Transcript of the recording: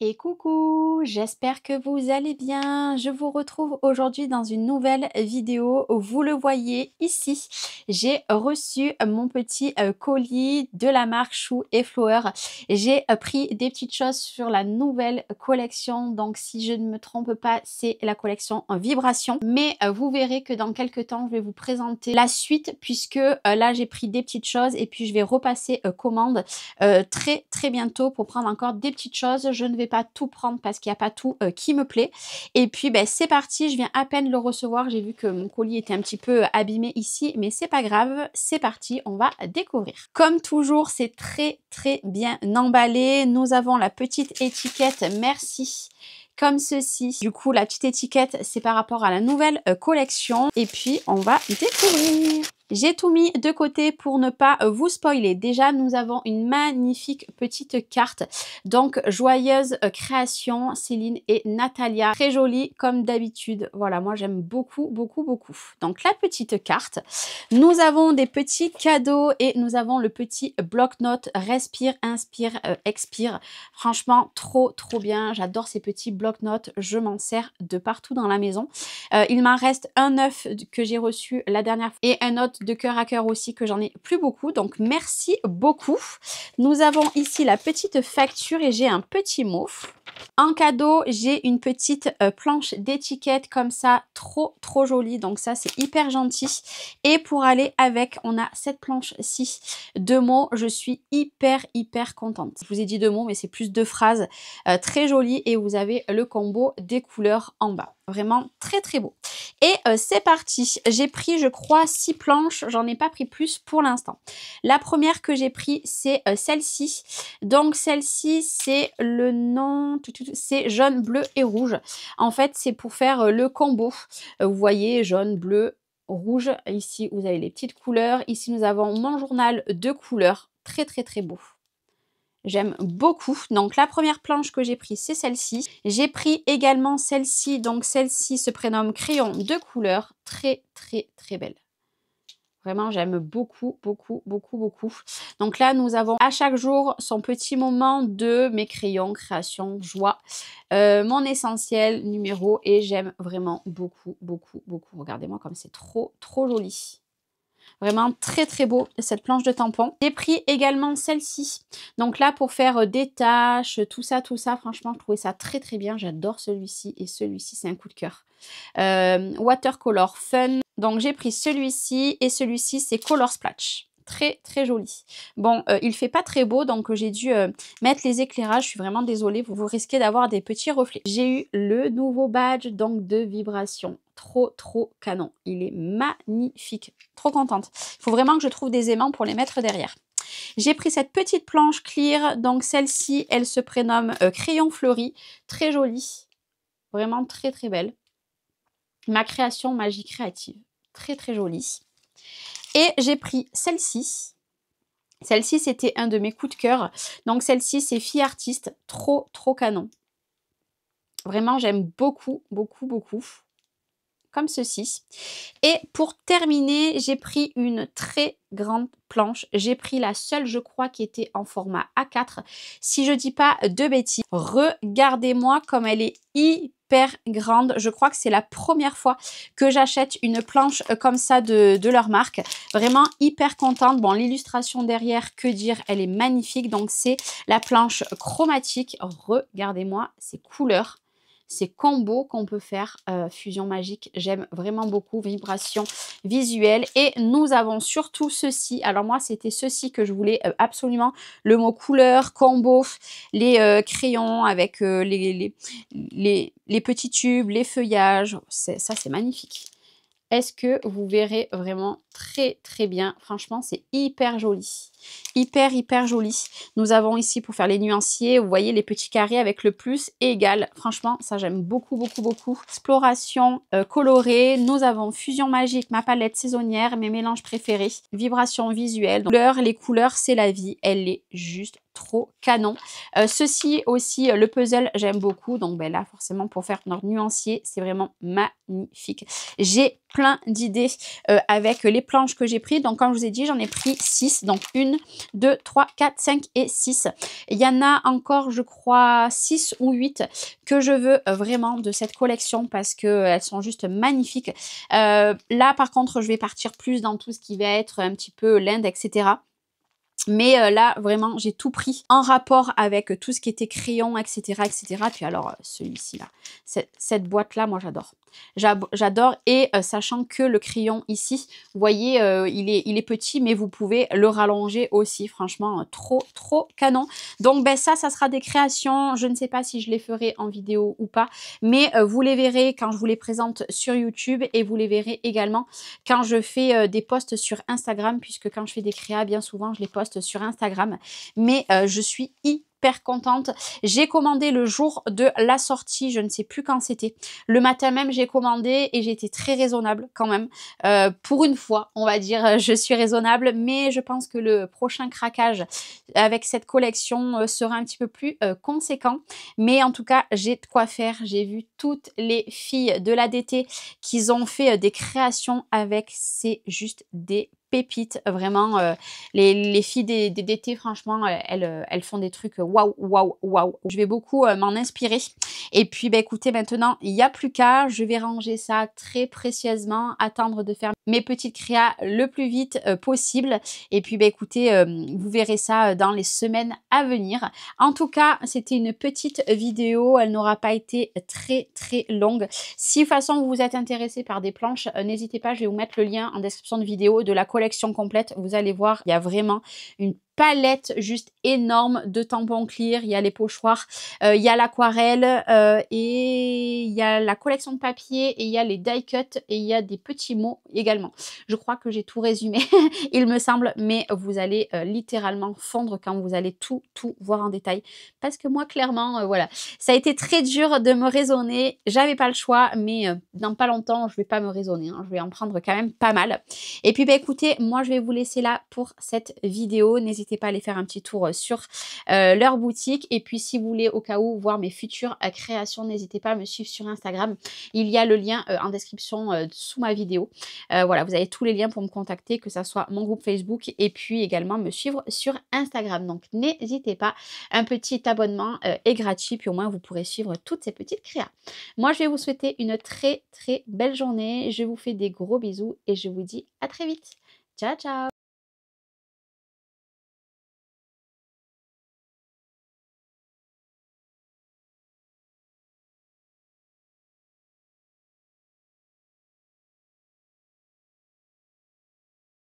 Et coucou, j'espère que vous allez bien. Je vous retrouve aujourd'hui dans une nouvelle vidéo. Vous le voyez ici, j'ai reçu mon petit colis de la marque Chou et Flower. J'ai pris des petites choses sur la nouvelle collection. Donc si je ne me trompe pas, c'est la collection en vibration. Mais vous verrez que dans quelques temps, je vais vous présenter la suite puisque là, j'ai pris des petites choses et puis je vais repasser commande très bientôt pour prendre encore des petites choses. Je ne vais pas tout prendre parce qu'il n'y a pas tout qui me plaît. Et puis c'est parti, je viens à peine le recevoir. J'ai vu que mon colis était un petit peu abîmé ici, mais c'est pas grave, c'est parti, on va découvrir. Comme toujours, c'est très bien emballé. Nous avons la petite étiquette merci comme ceci. Du coup, la petite étiquette, c'est par rapport à la nouvelle collection. Et puis, on va découvrir. J'ai tout mis de côté pour ne pas vous spoiler. Déjà, nous avons une magnifique petite carte. Donc, joyeuse création, Céline et Natalia. Très jolie comme d'habitude. Voilà, moi j'aime beaucoup. Donc, la petite carte. Nous avons des petits cadeaux et nous avons le petit bloc-notes Respire, Inspire, Expire. Franchement, trop bien. J'adore ces petits bloc-notes. Je m'en sers de partout dans la maison. Il m'en reste un neuf que j'ai reçu la dernière fois et un autre de cœur à cœur aussi que j'en ai plus beaucoup. Donc, merci beaucoup. Nous avons ici la petite facture et j'ai un petit mot. En cadeau, j'ai une petite planche d'étiquette comme ça, trop jolie. Donc ça, c'est hyper gentil. Et pour aller avec, on a cette planche-ci de mots. Je suis hyper contente. Je vous ai dit 2 mots, mais c'est plus 2 phrases. Très jolies. Et vous avez le combo des couleurs en bas. Vraiment très beau. Et c'est parti. J'ai pris, je crois, 6 planches. J'en ai pas pris plus pour l'instant. La première que j'ai pris, c'est celle-ci. Donc celle-ci, c'est le nom, c'est jaune, bleu et rouge. En fait, c'est pour faire le combo. Vous voyez, jaune, bleu, rouge. Ici, vous avez les petites couleurs. Ici, nous avons mon journal de couleurs. Très beau. J'aime beaucoup. Donc, la première planche que j'ai prise, c'est celle-ci. J'ai pris également celle-ci. Donc, celle-ci se prénomme Crayon de couleur. Très belle. Vraiment, j'aime beaucoup. Donc là, nous avons à chaque jour son petit moment de mes crayons, création, joie. Mon essentiel numéro et j'aime vraiment beaucoup. Regardez-moi comme c'est trop joli. Vraiment très beau cette planche de tampon. J'ai pris également celle-ci. Donc là pour faire des tâches, tout ça. Franchement je trouvais ça très bien. J'adore celui-ci et celui-ci c'est un coup de cœur. Watercolor Fun. Donc j'ai pris celui-ci et celui-ci c'est Color Splash. Très joli. Bon, il fait pas très beau, donc j'ai dû mettre les éclairages. Je suis vraiment désolée, vous risquez d'avoir des petits reflets. J'ai eu le nouveau badge donc de vibration. Trop canon. Il est magnifique. Trop contente. Il faut vraiment que je trouve des aimants pour les mettre derrière. J'ai pris cette petite planche clear. Donc celle-ci, elle se prénomme Crayon Fleuri. Très jolie. Vraiment très belle. Ma création magie créative. Très jolie. Et j'ai pris celle-ci. Celle-ci, c'était un de mes coups de cœur. Donc celle-ci, c'est Fille Artiste. Trop canon. Vraiment, j'aime beaucoup. Comme ceci. Et pour terminer, j'ai pris une très grande planche. J'ai pris la seule, je crois, qui était en format A4. Si je dis pas de bêtises, regardez-moi comme elle est hyper grande. Je crois que c'est la première fois que j'achète une planche comme ça de leur marque. Vraiment hyper contente. Bon, l'illustration derrière, que dire, elle est magnifique. Donc, c'est la planche chromatique. Regardez-moi ces couleurs. Ces combos qu'on peut faire, fusion magique, j'aime vraiment beaucoup, vibration visuelle. Et nous avons surtout ceci, alors moi c'était ceci que je voulais absolument, le mot couleur, combo, les crayons avec les petits tubes, les feuillages, ça c'est magnifique. Est-ce que vous verrez vraiment très bien? Franchement, c'est hyper joli. Hyper joli. Nous avons ici pour faire les nuanciers, vous voyez les petits carrés avec le plus et égal. Franchement, ça j'aime beaucoup. Exploration colorée. Nous avons fusion magique, ma palette saisonnière, mes mélanges préférés. Vibration visuelle. Donc, les couleurs, c'est la vie. Elle est juste trop canon. Ceci aussi, le puzzle, j'aime beaucoup. Donc ben là, forcément, pour faire notre nuancier, c'est vraiment magnifique. J'ai plein d'idées avec les planches que j'ai pris. Donc comme je vous ai dit, j'en ai pris 6. Donc 1, 2, 3, 4, 5 et 6. Il y en a encore, je crois, 6 ou 8 que je veux vraiment de cette collection parce qu'elles sont juste magnifiques. Là, par contre, je vais partir plus dans tout ce qui va être un petit peu l'Inde, etc. Mais là, vraiment, j'ai tout pris en rapport avec tout ce qui était crayon, etc. etc. Puis alors, celui-ci, là, cette boîte-là, moi, j'adore. J'adore et sachant que le crayon ici, vous voyez, il est petit, mais vous pouvez le rallonger aussi. Franchement, trop, trop canon. Donc, ben, ça sera des créations. Je ne sais pas si je les ferai en vidéo ou pas, mais vous les verrez quand je vous les présente sur YouTube et vous les verrez également quand je fais des posts sur Instagram, puisque quand je fais des créas, bien souvent, je les poste sur Instagram. Mais je suis hyper contente. J'ai commandé le jour de la sortie, je ne sais plus quand c'était. Le matin même, j'ai commandé et j'ai été très raisonnable quand même. Pour une fois, on va dire, je suis raisonnable, mais je pense que le prochain craquage avec cette collection sera un petit peu plus conséquent. Mais en tout cas, j'ai de quoi faire. J'ai vu toutes les filles de l'ADT qui ont fait des créations avec, c'est juste des pépites, vraiment. Les filles des DT, franchement, elles font des trucs waouh, waouh, waouh. Je vais beaucoup m'en inspirer. Et puis, bah, écoutez, maintenant, il n'y a plus qu'à. Je vais ranger ça très précieusement, attendre de faire mes petites créas le plus vite possible. Et puis, bah, écoutez, vous verrez ça dans les semaines à venir. En tout cas, c'était une petite vidéo. Elle n'aura pas été très, très longue. Si de toute façon, vous êtes intéressé par des planches, n'hésitez pas, je vais vous mettre le lien en description de vidéo de la collection complète. Vous allez voir, il y a vraiment une palette juste énorme de tampons clear, il y a les pochoirs, il y a l'aquarelle et il y a la collection de papier et il y a les die cut et il y a des petits mots également. Je crois que j'ai tout résumé, il me semble, mais vous allez littéralement fondre quand vous allez tout voir en détail. Parce que moi, clairement, voilà, ça a été très dur de me raisonner, j'avais pas le choix, mais dans pas longtemps, je vais pas me raisonner, hein, je vais en prendre quand même pas mal. Et puis, bah, écoutez, moi, je vais vous laisser là pour cette vidéo. N'hésitez pas à aller faire un petit tour sur leur boutique. Et puis, si vous voulez au cas où voir mes futures créations, n'hésitez pas à me suivre sur Instagram. Il y a le lien en description sous ma vidéo. Voilà, vous avez tous les liens pour me contacter, que ce soit mon groupe Facebook et puis également me suivre sur Instagram. Donc, n'hésitez pas, un petit abonnement est gratuit. Puis au moins, vous pourrez suivre toutes ces petites créas. Moi, je vais vous souhaiter une très, très belle journée. Je vous fais des gros bisous et je vous dis à très vite. Ciao, ciao!